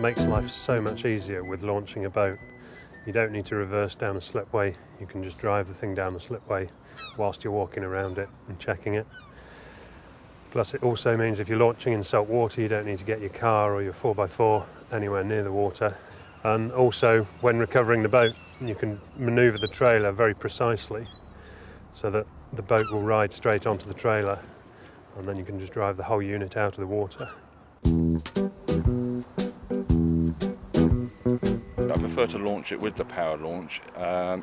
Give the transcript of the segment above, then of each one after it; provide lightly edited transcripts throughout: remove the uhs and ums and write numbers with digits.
makes life so much easier with launching a boat. You don't need to reverse down a slipway, you can just drive the thing down the slipway whilst you're walking around it and checking it. Plus it also means if you're launching in salt water, you don't need to get your car or your 4x4 anywhere near the water. And also, when recovering the boat, you can manoeuvre the trailer very precisely so that the boat will ride straight onto the trailer, and then you can just drive the whole unit out of the water. I prefer to launch it with the Powrlaunch.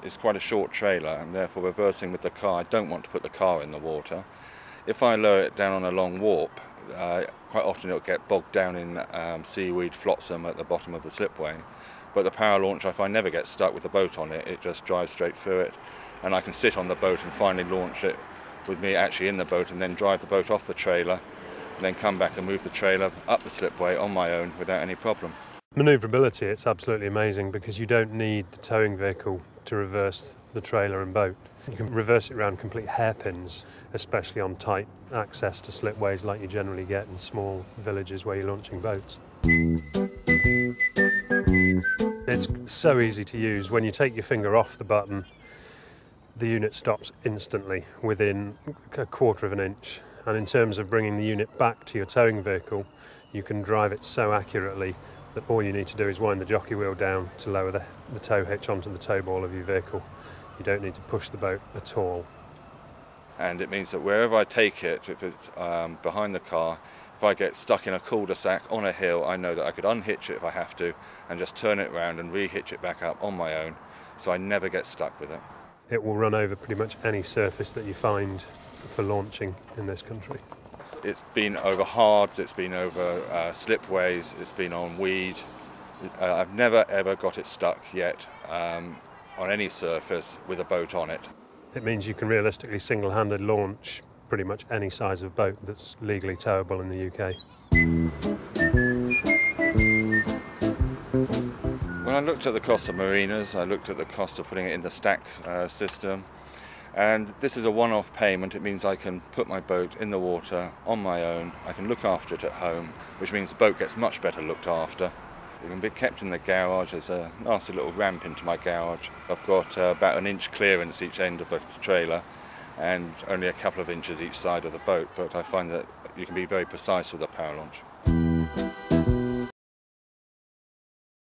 It's quite a short trailer, and therefore reversing with the car, I don't want to put the car in the water. If I lower it down on a long warp, quite often it'll get bogged down in seaweed, flotsam at the bottom of the slipway. But the Powrlaunch, I find, never gets stuck with the boat on it. It just drives straight through it, and I can sit on the boat and finally launch it with me actually in the boat, and then drive the boat off the trailer, and then come back and move the trailer up the slipway on my own without any problem. Manoeuvrability, it's absolutely amazing because you don't need the towing vehicle to reverse the trailer and boat. You can reverse it around complete hairpins, especially on tight access to slipways like you generally get in small villages where you're launching boats. It's so easy to use. When you take your finger off the button, the unit stops instantly within a quarter of an inch. And in terms of bringing the unit back to your towing vehicle, you can drive it so accurately that all you need to do is wind the jockey wheel down to lower the tow hitch onto the tow ball of your vehicle. You don't need to push the boat at all. And it means that wherever I take it, if it's behind the car, if I get stuck in a cul-de-sac on a hill, I know that I could unhitch it if I have to and just turn it around and re-hitch it back up on my own, so I never get stuck with it. It will run over pretty much any surface that you find for launching in this country. It's been over hards, it's been over slipways, it's been on weed. I've never ever got it stuck yet on any surface with a boat on it. It means you can realistically single-handed launch pretty much any size of boat that's legally towable in the UK. When I looked at the cost of marinas, I looked at the cost of putting it in the stack system, and this is a one-off payment. It means I can put my boat in the water on my own, I can look after it at home, which means the boat gets much better looked after. It can be kept in the garage. There's a nasty little ramp into my garage. I've got about an inch clearance each end of the trailer and only a couple of inches each side of the boat, but I find that you can be very precise with the Powrlaunch.